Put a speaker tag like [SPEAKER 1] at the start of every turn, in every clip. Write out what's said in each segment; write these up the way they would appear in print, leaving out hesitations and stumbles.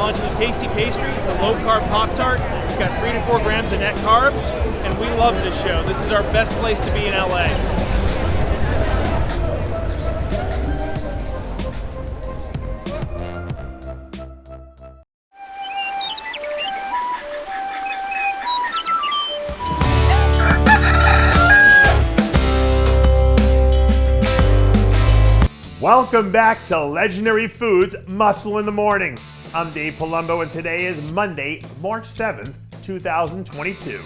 [SPEAKER 1] launching a tasty pastry. It's a low-carb Pop-Tart. It's got 3 to 4 grams of net carbs, and we love this show. This is our best place to be in LA.
[SPEAKER 2] Welcome back to Legendary Foods Muscle in the Morning. I'm Dave Palumbo, and today is Monday, March 7th, 2022.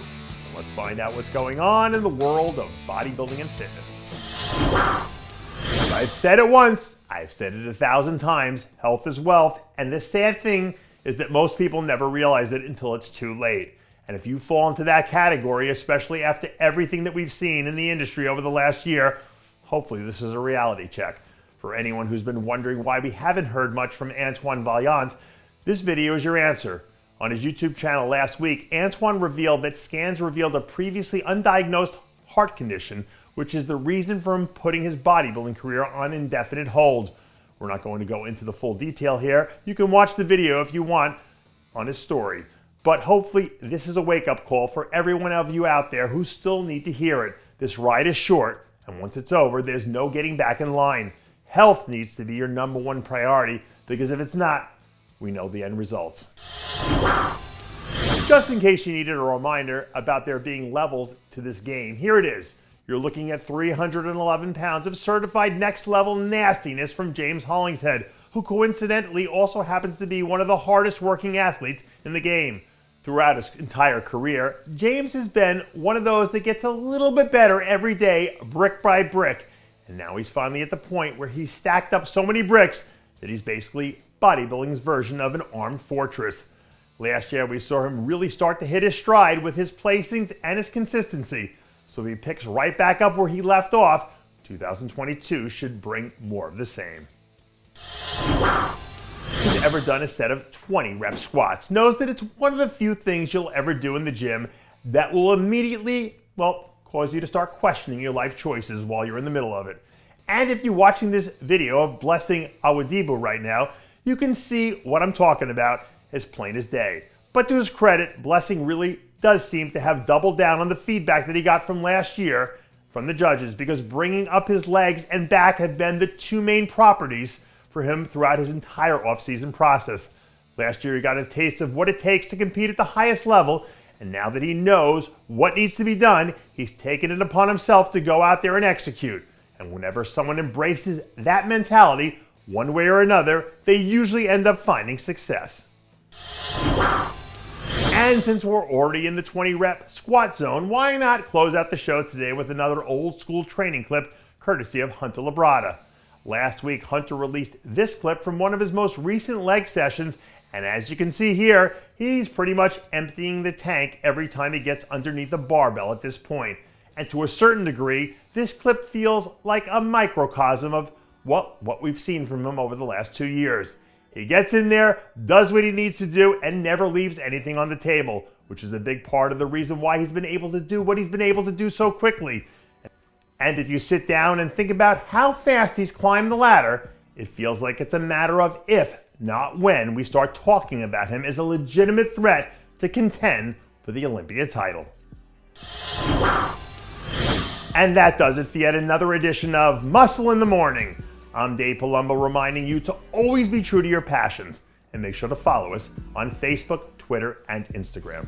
[SPEAKER 2] Let's find out what's going on in the world of bodybuilding and fitness. I've said it once, I've said it 1,000 times, health is wealth, and the sad thing is that most people never realize it until it's too late. And if you fall into that category, especially after everything that we've seen in the industry over the last year, hopefully this is a reality check. For anyone who's been wondering why we haven't heard much from Antoine Valliant, this video is your answer. On his YouTube channel last week, Antoine revealed that scans revealed a previously undiagnosed heart condition, which is the reason for him putting his bodybuilding career on indefinite hold. We're not going to go into the full detail here. You can watch the video if you want on his story. But hopefully this is a wake-up call for everyone of you out there who still need to hear it. This ride is short, and once it's over, there's no getting back in line. Health needs to be your number one priority, because if it's not, we know the end results. Just in case you needed a reminder about there being levels to this game, here it is. You're looking at 311 pounds of certified next level nastiness from James Hollingshead, who coincidentally also happens to be one of the hardest working athletes in the game. Throughout his entire career, James has been one of those that gets a little bit better every day, brick by brick. And now he's finally at the point where he's stacked up so many bricks that he's basically bodybuilding's version of an armed fortress. Last year we saw him really start to hit his stride with his placings and his consistency. So if he picks right back up where he left off, 2022 should bring more of the same. Who's ever done a set of 20 rep squats knows that it's one of the few things you'll ever do in the gym that will immediately, cause you to start questioning your life choices while you're in the middle of it. And if you're watching this video of blessing Awadibu right now, you can see what I'm talking about as plain as day. But to his credit, Blessing really does seem to have doubled down on the feedback that he got from last year from the judges, because bringing up his legs and back have been the two main properties for him throughout his entire off-season process. Last year he got a taste of what it takes to compete at the highest level, and now that he knows what needs to be done, he's taken it upon himself to go out there and execute. And whenever someone embraces that mentality, one way or another, they usually end up finding success. And since we're already in the 20 rep squat zone, why not close out the show today with another old school training clip courtesy of Hunter Labrada. Last week, Hunter released this clip from one of his most recent leg sessions, and as you can see here, he's pretty much emptying the tank every time he gets underneath a barbell at this point. And to a certain degree, this clip feels like a microcosm of what we've seen from him over the last 2 years. He gets in there, does what he needs to do, and never leaves anything on the table, which is a big part of the reason why he's been able to do what he's been able to do so quickly. And if you sit down and think about how fast he's climbed the ladder, it feels like it's a matter of if, not when, we start talking about him as a legitimate threat to contend for the Olympia title. And that does it for yet another edition of Muscle in the Morning. I'm Dave Palumbo, reminding you to always be true to your passions, and make sure to follow us on Facebook, Twitter, and Instagram.